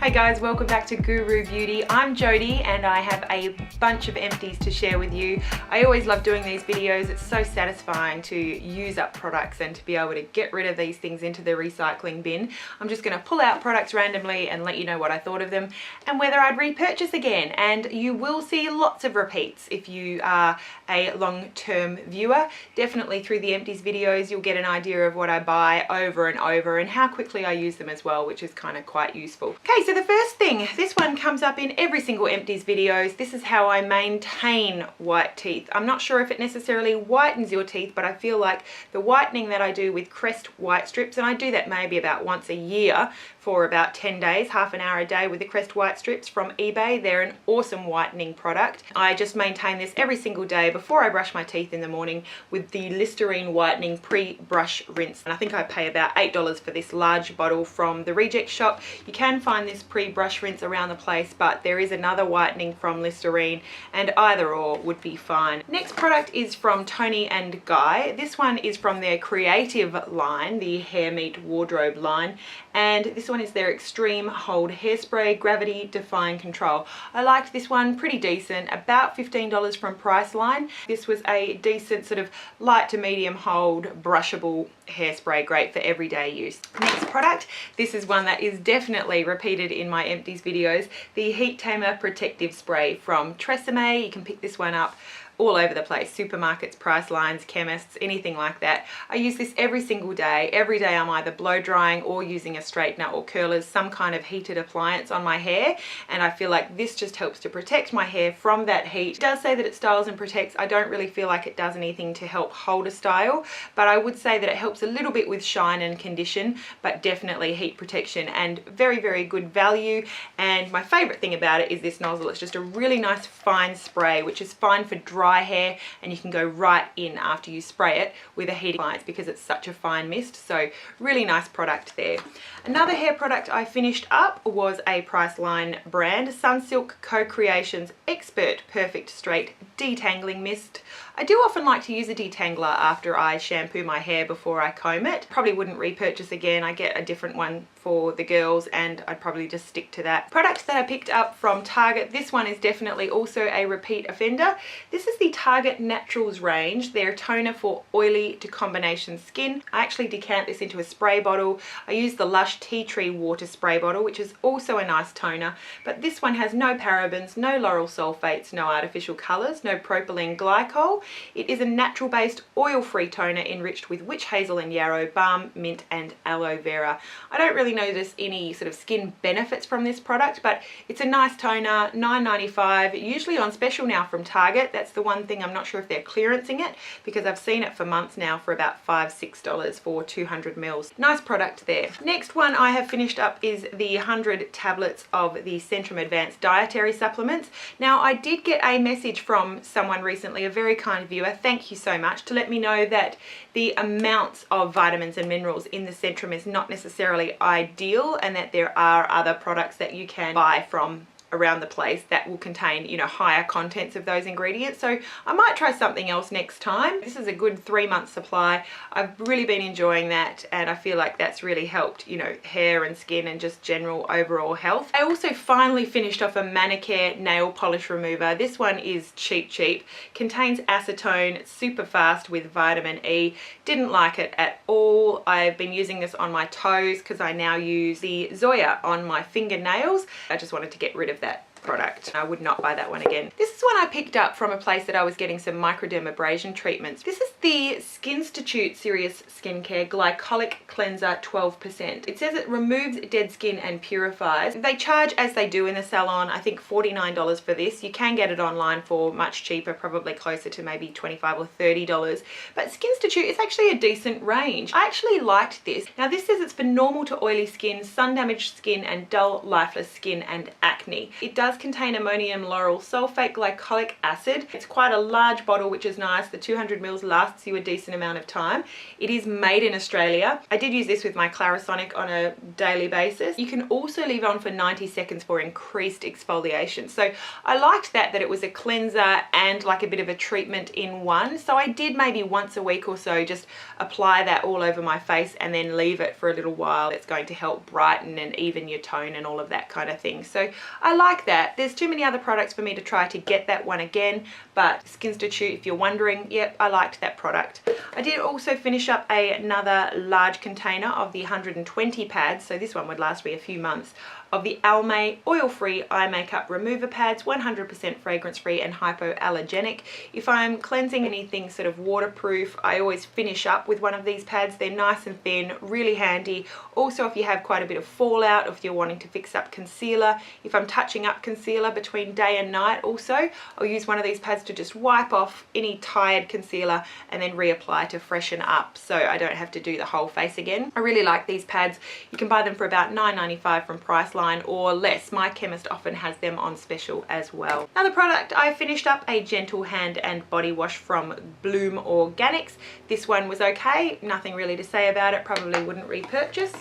Hi guys, welcome back to Guru Beauty. I'm Jody and I have a bunch of empties to share with you. I always love doing these videos. It's so satisfying to use up products and to be able to get rid of these things into the recycling bin. I'm just going to pull out products randomly and let you know what I thought of them and whether I'd repurchase again. And you will see lots of repeats if you are a long-term viewer. Definitely through the empties videos you'll get an idea of what I buy over and over and how quickly I use them as well, which is kind of quite useful. Okay, so the first thing, this one comes up in every single empties videos. This is how I maintain white teeth. I'm not sure if it necessarily whitens your teeth, but I feel like the whitening that I do with Crest white strips, and I do that maybe about once a year for about 10 days, half an hour a day with the Crest white strips from eBay. They're an awesome whitening product. I just maintain this every single day before I brush my teeth in the morning with the Listerine whitening pre-brush rinse. And I think I pay about $8 for this large bottle from the reject shop. You can find this pre-brush rinse around the place, but there is another whitening from Listerine and either or would be fine. Next product is from Toni and Guy. This one is from their creative line, the Hair Meet Wardrobe line, and this one is their Extreme Hold Hairspray Gravity Defying Control. I liked this one, pretty decent, about $15 from Priceline. This was a decent sort of light to medium hold brushable hairspray, great for everyday use. Next product, this is one that is definitely repeated in my empties videos, the Heat Tamer Protective Spray from Tresemme. You can pick this one up all over the place, supermarkets, Pricelines, chemists, anything like that. I use this every single day. Every day I'm either blow drying or using a straightener or curlers, some kind of heated appliance on my hair, and I feel like this just helps to protect my hair from that heat. It does say that it styles and protects. I don't really feel like it does anything to help hold a style, but I would say that it helps a little bit with shine and condition, but definitely heat protection and very, very good value. And my favorite thing about it is this nozzle. It's just a really nice fine spray, which is fine for dry hair, and you can go right in after you spray it with a heat appliance because it's such a fine mist. So really nice product there. Another hair product I finished up was a Priceline brand, Sunsilk Co-Creations Expert Perfect Straight Detangling Mist. I do often like to use a detangler after I shampoo my hair before I comb it. Probably wouldn't repurchase again. I get a different one for the girls and I'd probably just stick to that. Products that I picked up from Target. This one is definitely also a repeat offender. This is the Target Naturals range. They're toner for oily to combination skin. I actually decant this into a spray bottle. I use the Lush Tea Tree Water spray bottle, which is also a nice toner, but this one has no parabens, no lauryl sulfates, no artificial colors, no propylene glycol. It is a natural based oil-free toner enriched with witch hazel and yarrow, balm, mint and aloe vera. I don't really notice any sort of skin benefits from this product, but it's a nice toner, $9.95, usually on special now from Target. That's the one thing. I'm not sure if they're clearancing it because I've seen it for months now for about $5-6 for 200 mils. Nice product there. Next one I have finished up is the 100 tablets of the Centrum Advanced Dietary Supplements. Now I did get a message from someone recently, a very kind viewer, thank you so much, to let me know that the amounts of vitamins and minerals in the Centrum is not necessarily ideal and that there are other products that you can buy from around the place that will contain, you know, higher contents of those ingredients. So I might try something else next time. This is a good 3-month supply. I've really been enjoying that and I feel like that's really helped, you know, hair and skin and just general overall health. I also finally finished off a Manicare nail polish remover. This one is cheap. Contains acetone, it's super fast with vitamin E. Didn't like it at all. I've been using this on my toes because I now use the Zoya on my fingernails. I just wanted to get rid of that product. I would not buy that one again. This is one I picked up from a place that I was getting some microdermabrasion treatments. This is the Skinstitut Serious Skincare Glycolic Cleanser 12%. It says it removes dead skin and purifies. They charge, as they do in the salon, I think $49 for this. You can get it online for much cheaper, probably closer to maybe $25 or $30. But Skinstitut is actually a decent range. I actually liked this. Now this says it's for normal to oily skin, sun damaged skin and dull lifeless skin and acne. It does does contain ammonium lauryl sulfate glycolic acid. It's quite a large bottle, which is nice. The 200 mils lasts you a decent amount of time. It is made in Australia. I did use this with my Clarisonic on a daily basis. You can also leave on for 90 seconds for increased exfoliation. So I liked that it was a cleanser and like a bit of a treatment in one. So I did maybe once a week or so just apply that all over my face and then leave it for a little while. It's going to help brighten and even your tone and all of that kind of thing. So I like that. There's too many other products for me to try to get that one again, but Skinstitut, if you're wondering, yep, I liked that product. I did also finish up another large container of the 120 pads, so this one would last me a few months, of the Almay oil-free eye makeup remover pads, 100% fragrance-free and hypoallergenic. If I'm cleansing anything sort of waterproof, I always finish up with one of these pads. They're nice and thin, really handy. Also, if you have quite a bit of fallout, or if you're wanting to fix up concealer, if I'm touching up concealer between day and night also, I'll use one of these pads to just wipe off any tired concealer and then reapply to freshen up, so I don't have to do the whole face again. I really like these pads. You can buy them for about $9.95 from Priceline or less. My chemist often has them on special as well. Another product, I finished up a gentle hand and body wash from Bloom Organics. This one was okay, nothing really to say about it, probably wouldn't repurchase.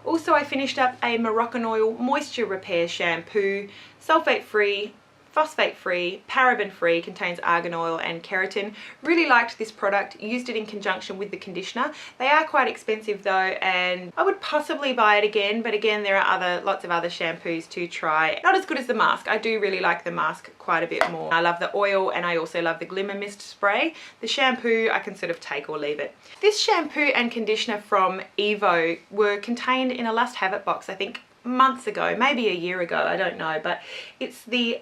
Also, I finished up a Moroccan oil moisture repair shampoo, sulfate free, phosphate free, paraben free, contains argan oil and keratin. Really liked this product, used it in conjunction with the conditioner. They are quite expensive though, and I would possibly buy it again, but again there are lots of other shampoos to try. Not as good as the mask. I do really like the mask quite a bit more. I love the oil and I also love the Glimmer Mist spray. The shampoo I can sort of take or leave it. This shampoo and conditioner from Evo were contained in a Lust Have It box, I think months ago, maybe a year ago, I don't know, but it's the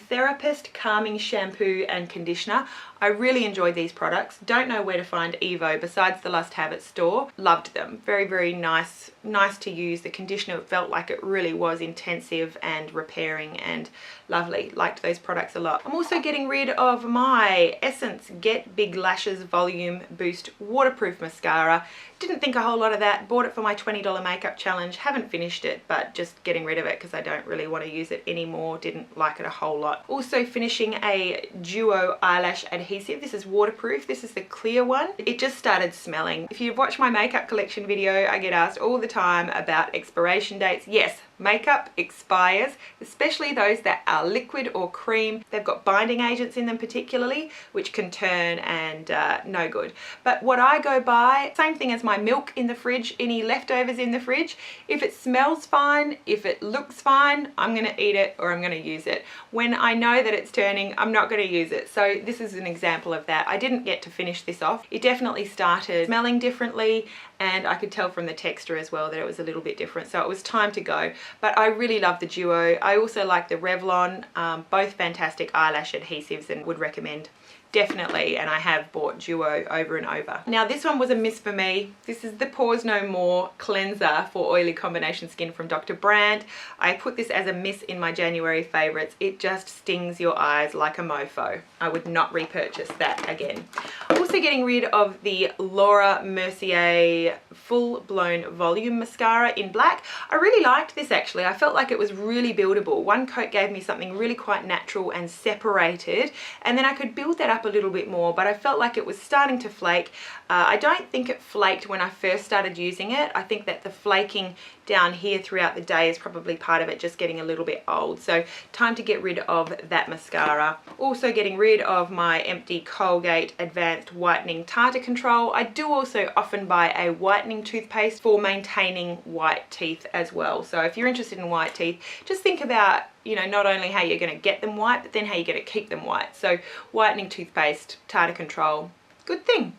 Therapist Calming Shampoo and Conditioner. I really enjoyed these products. Don't know where to find Evo besides the Lust Have It store. Loved them. Very, very nice to use. The conditioner felt like it really was intensive and repairing and lovely. Liked those products a lot. I'm also getting rid of my Essence Get Big Lashes Volume Boost Waterproof Mascara. Didn't think a whole lot of that. Bought it for my $20 makeup challenge. Haven't finished it, but just getting rid of it because I don't really want to use it anymore. Didn't like it a whole lot. Also finishing a Duo Eyelash Adhesive. This is waterproof. This is the clear one. It just started smelling. If you've watched my makeup collection video, I get asked all the time about expiration dates. Yes, makeup expires, especially those that are liquid or cream. They've got binding agents in them particularly, which can turn and no good. But what I go by, same thing as my milk in the fridge, any leftovers in the fridge, if it smells fine, if it looks fine, I'm gonna eat it or I'm gonna use it. When I know that it's turning, I'm not gonna use it. So this is an example of that. I didn't get to finish this off. It definitely started smelling differently, and I could tell from the texture as well that it was a little bit different, so it was time to go. But I really love the Duo. I also like the Revlon, both fantastic eyelash adhesives and would recommend. Definitely, and I have bought Duo over and over. Now this one was a miss for me. This is the Pores No More cleanser for oily combination skin from Dr. Brandt. I put this as a miss in my January favorites. It just stings your eyes like a mofo. I would not repurchase that again. Also getting rid of the Laura Mercier Full Blown Volume Mascara in black. I really liked this actually. I felt like it was really buildable. One coat gave me something really quite natural and separated, and then I could build that up a little bit more, but I felt like it was starting to flake. I don't think it flaked when I first started using it. I think that the flaking down here throughout the day is probably part of it just getting a little bit old. So time to get rid of that mascara. Also getting rid of my empty Colgate Advanced Whitening Tartar Control. I do also often buy a whitening toothpaste for maintaining white teeth as well. So if you're interested in white teeth, just think about, you know, not only how you're going to get them white, but then how you're going to keep them white. So whitening toothpaste, tartar control, good thing.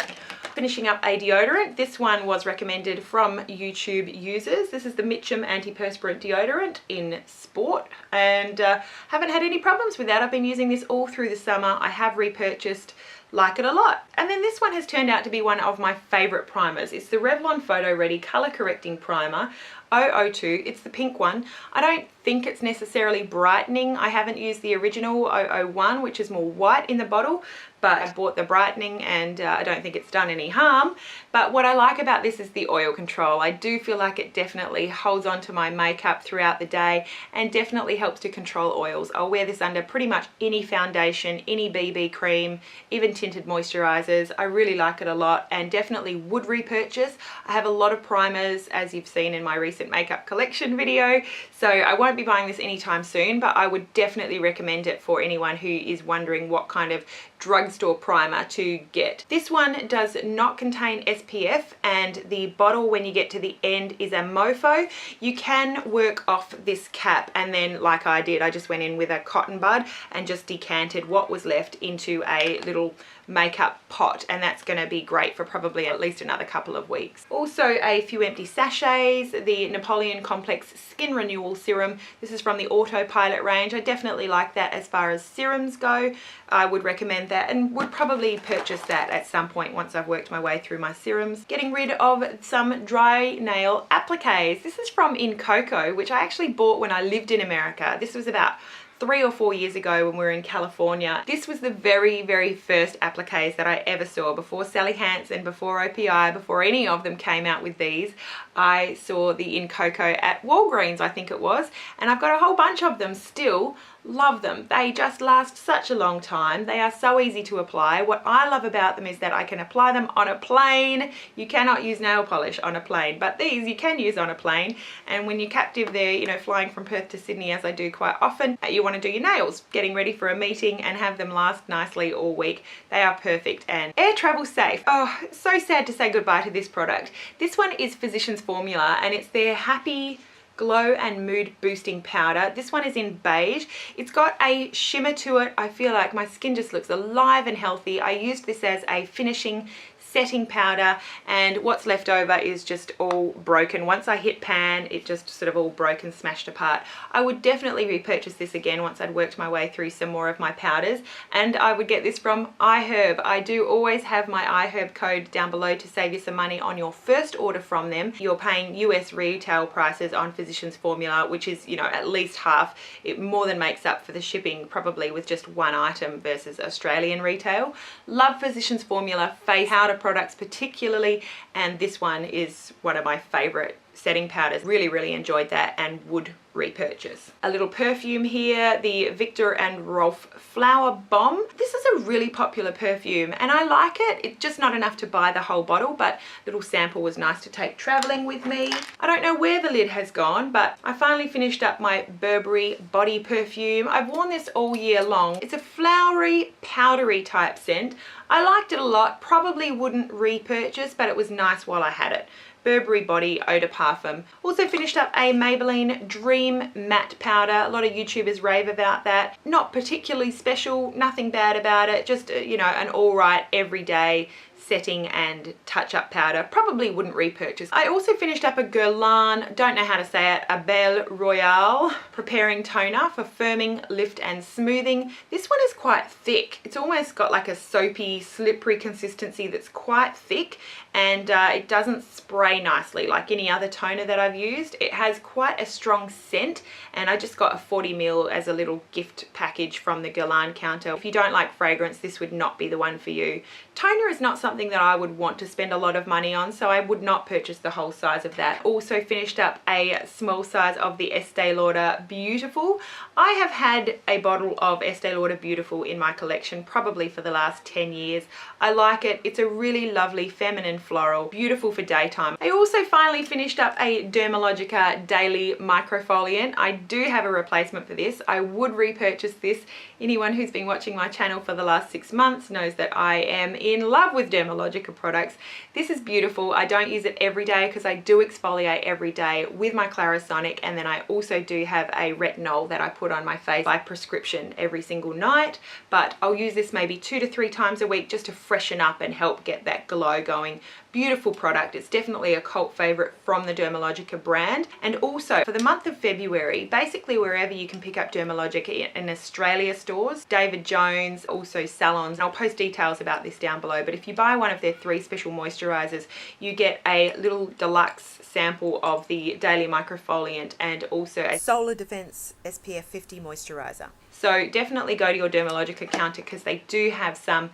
Finishing up a deodorant. This one was recommended from YouTube users. This is the Mitchum Antiperspirant deodorant in Sport, and haven't had any problems with that. I've been using this all through the summer. I have repurchased, like it a lot. And then this one has turned out to be one of my favorite primers. It's the Revlon PhotoReady Color Correcting Primer. 002. It's the pink one. I don't think it's necessarily brightening. I haven't used the original 001, which is more white in the bottle, but I bought the brightening and I don't think it's done any harm. But what I like about this is the oil control. I do feel like it definitely holds on to my makeup throughout the day and definitely helps to control oils. I'll wear this under pretty much any foundation, any BB cream, even tinted moisturizers. I really like it a lot and definitely would repurchase. I have a lot of primers, as you've seen in my recent makeup collection video, so I won't be buying this anytime soon, but I would definitely recommend it for anyone who is wondering what kind of drugstore primer to get. This one does not contain SPF, and the bottle, when you get to the end, is a mofo. You can work off this cap, and then, like I did, I just went in with a cotton bud and just decanted what was left into a little makeup pot, and that's going to be great for probably at least another couple of weeks. Also a few empty sachets, the Napoleon Complex Skin Renewal Serum. This is from the Autopilot range. I definitely like that as far as serums go. I would recommend that and would probably purchase that at some point once I've worked my way through my serums. Getting rid of some dry nail appliques. This is from In Coco, which I actually bought when I lived in America. This was about 3 or 4 years ago when we were in California. This was the very first appliques that I ever saw. Before Sally Hansen, before OPI, before any of them came out with these, I saw the In Coco at Walgreens, I think it was, and I've got a whole bunch of them still. Love them. They just last such a long time. They are so easy to apply. What I love about them is that I can apply them on a plane. You cannot use nail polish on a plane, but these you can use on a plane. And when you're captive there, you know, flying from Perth to Sydney, as I do quite often, you want to do your nails, getting ready for a meeting and have them last nicely all week. They are perfect and air travel safe. Oh, so sad to say goodbye to this product. This one is Physicians Formula, and it's their Happy Glow and Mood Boosting Powder. This one is in beige. It's got a shimmer to it. I feel like my skin just looks alive and healthy. I used this as a finishing setting powder, and what's left over is just all broken. Once I hit pan, it just sort of all broke and smashed apart. I would definitely repurchase this again once I'd worked my way through some more of my powders, and I would get this from iHerb. I do always have my iHerb code down below to save you some money on your first order from them. You're paying US retail prices on Physicians Formula, which is, you know, at least half. It more than makes up for the shipping, probably with just one item versus Australian retail. Love Physicians Formula face powder products particularly, and this one is one of my favorite setting powders. Really enjoyed that and would repurchase. A little perfume here, the Viktor and Rolf Flower Bomb. This is a really popular perfume and I like it. It's just not enough to buy the whole bottle, but little sample was nice to take traveling with me. I don't know where the lid has gone, but I finally finished up my Burberry body perfume. I've worn this all year long. It's a flowery, powdery type scent. I liked it a lot, probably wouldn't repurchase, but it was nice while I had it. Burberry Body Eau de Parfum. Also finished up a Maybelline Dream Matte Powder. A lot of YouTubers rave about that. Not particularly special, nothing bad about it, just, you know, an alright everyday setting and touch-up powder. Probably wouldn't repurchase. I also finished up a Guerlain, don't know how to say it, a Belle Royale Preparing Toner for firming, lift and smoothing. This one is quite thick. It's almost got like a soapy, slippery consistency that's quite thick, and it doesn't spray nicely like any other toner that I've used. It has quite a strong scent, and I just got a 40ml as a little gift package from the Guerlain counter. If you don't like fragrance, this would not be the one for you. Toner is not something that I would want to spend a lot of money on, so I would not purchase the whole size of that. Also finished up a small size of the Estee Lauder Beautiful. I have had a bottle of Estee Lauder Beautiful in my collection probably for the last 10 years. I like it. It's a really lovely feminine floral, beautiful for daytime. I also finally finished up a Dermalogica Daily Microfoliant. I do have a replacement for this. I would repurchase this. Anyone who's been watching my channel for the last 6 months knows that I am in love with Dermalogica products. This is beautiful. I don't use it every day because I do exfoliate every day with my Clarisonic, and then I also do have a retinol that I put on my face by prescription every single night, but I'll use this maybe 2 to 3 times a week just to freshen up and help get that glow going Beautiful product. It's definitely a cult favorite from the Dermalogica brand. And also for the month of February, basically wherever you can pick up Dermalogica in Australia stores, David Jones, also salons. And I'll post details about this down below, but if you buy one of their 3 special moisturizers, you get a little deluxe sample of the Daily Microfoliant and also a Solar Defense SPF 50 moisturizer. So definitely go to your Dermalogica counter because they do have some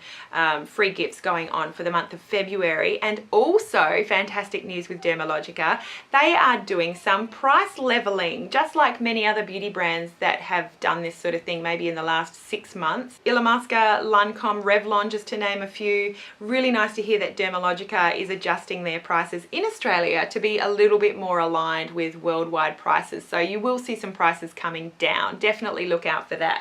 free gifts going on for the month of February. And also, fantastic news with Dermalogica, they are doing some price leveling, just like many other beauty brands that have done this sort of thing maybe in the last 6 months. Illamasqua, Lancome, Revlon, just to name a few. Really nice to hear that Dermalogica is adjusting their prices in Australia to be a little bit more aligned with worldwide prices. So you will see some prices coming down. Definitely look out for that.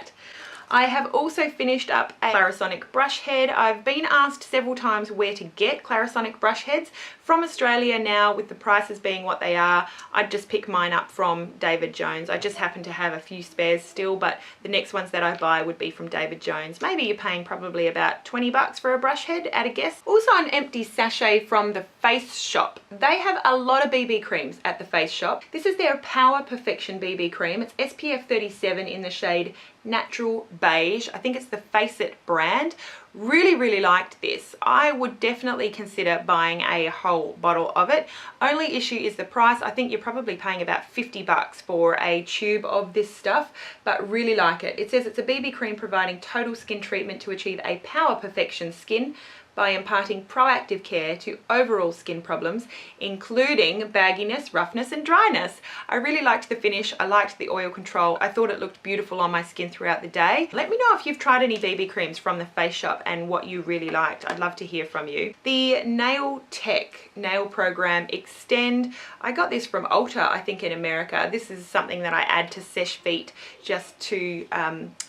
I have also finished up a Clarisonic brush head. I've been asked several times where to get Clarisonic brush heads. From Australia now, with the prices being what they are, I'd just pick mine up from David Jones. I just happen to have a few spares still, but the next ones that I buy would be from David Jones. Maybe you're paying probably about 20 bucks for a brush head at a guess. Also an empty sachet from the Face Shop. They have a lot of BB creams at the Face Shop. This is their Power Perfection BB cream. It's SPF 37 in the shade Natural Beige. I think it's the Face It brand. Really liked this. I would definitely consider buying a whole bottle of it. Only issue is the price. I think you're probably paying about 50 bucks for a tube of this stuff, but really like it. It says it's a BB cream providing total skin treatment to achieve a Power Perfection skin by imparting proactive care to overall skin problems, including bagginess, roughness, and dryness. I really liked the finish. I liked the oil control. I thought it looked beautiful on my skin throughout the day. Let me know if you've tried any BB creams from the Face Shop and what you really liked. I'd love to hear from you. The Nail Tech Nail Program Extend. I got this from Ulta, I think, in America. This is something that I add to Sesh Feet just to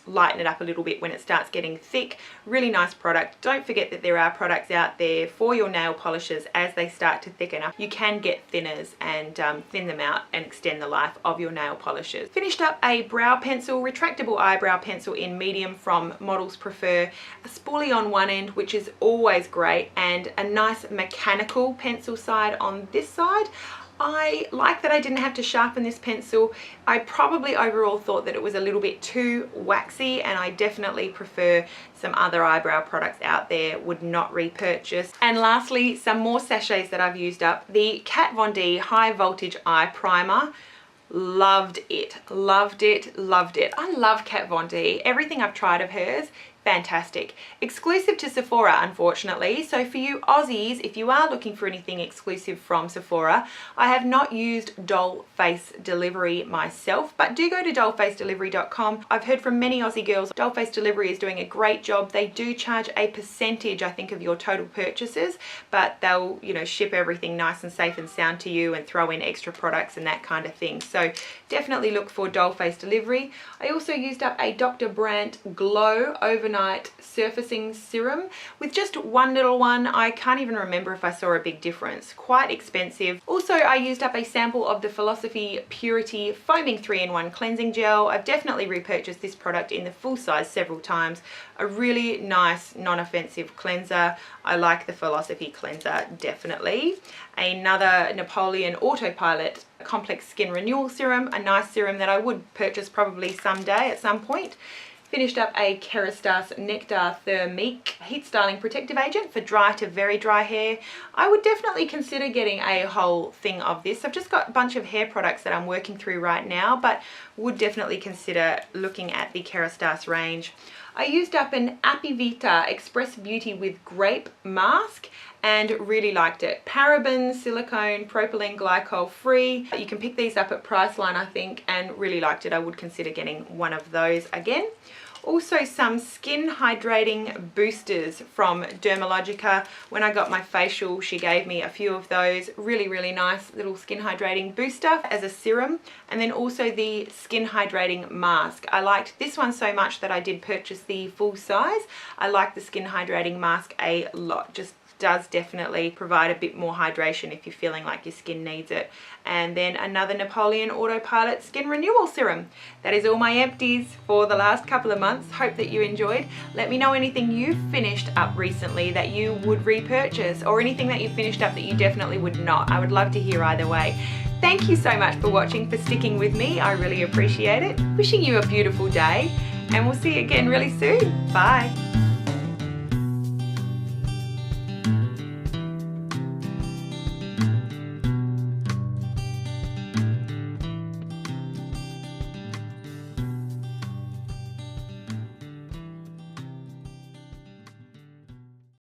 lighten it up a little bit when it starts getting thick. Really nice product. Don't forget that there are products out there for your nail polishes as they start to thicken up. You can get thinners and thin them out and extend the life of your nail polishes. Finished up a brow pencil, retractable eyebrow pencil in medium from Models Prefer. A spoolie on one end, which is always great, and a nice mechanical pencil side on this side. I like that I didn't have to sharpen this pencil. I probably overall thought that it was a little bit too waxy, and I definitely prefer some other eyebrow products out there, would not repurchase. And lastly, some more sachets that I've used up. The Kat Von D High Voltage Eye Primer. Loved it. I love Kat Von D. Everything I've tried of hers, fantastic. Exclusive to Sephora, unfortunately. So for you Aussies, if you are looking for anything exclusive from Sephora, I have not used Doll Face Delivery myself, but do go to dollfacedelivery.com. I've heard from many Aussie girls, Doll Face Delivery is doing a great job. They do charge a percentage, I think, of your total purchases, but they'll, you know, ship everything nice and safe and sound to you and throw in extra products and that kind of thing. So definitely look for Doll Face Delivery. I also used up a Dr. Brandt Glow Overnight Surfacing Serum with just one little one. I can't even remember if I saw a big difference. Quite expensive. Also, I used up a sample of the Philosophy Purity Foaming 3-in-1 Cleansing Gel. I've definitely repurchased this product in the full size several times. A really nice, non-offensive cleanser. I like the Philosophy cleanser, definitely. Another Napoleon Autopilot Complex Skin Renewal Serum. A nice serum that I would purchase probably someday at some point. Finished up a Kerastase Nectar Thermique Heat Styling Protective Agent for dry to very dry hair. I would definitely consider getting a whole thing of this. I've just got a bunch of hair products that I'm working through right now, but would definitely consider looking at the Kerastase range. I used up an Apivita Express Beauty with Grape Mask and really liked it. Paraben, silicone, propylene glycol free. You can pick these up at Priceline, I think, and really liked it. I would consider getting one of those again. Also some skin hydrating boosters from Dermalogica. When I got my facial, she gave me a few of those. Really nice little skin hydrating booster as a serum. And then also the skin hydrating mask. I liked this one so much that I did purchase the full size. I like the skin hydrating mask a lot. Just does definitely provide a bit more hydration if you're feeling like your skin needs it. And then another Napoleon Autopilot Skin Renewal Serum. That is all my empties for the last couple of months. response. Hope that you enjoyed. Let me know anything you've finished up recently that you would repurchase, or anything that you finished up that you definitely would not. I would love to hear either way. Thank you so much for watching, for sticking with me. I really appreciate it. Wishing you a beautiful day, and we'll see you again really soon. Bye.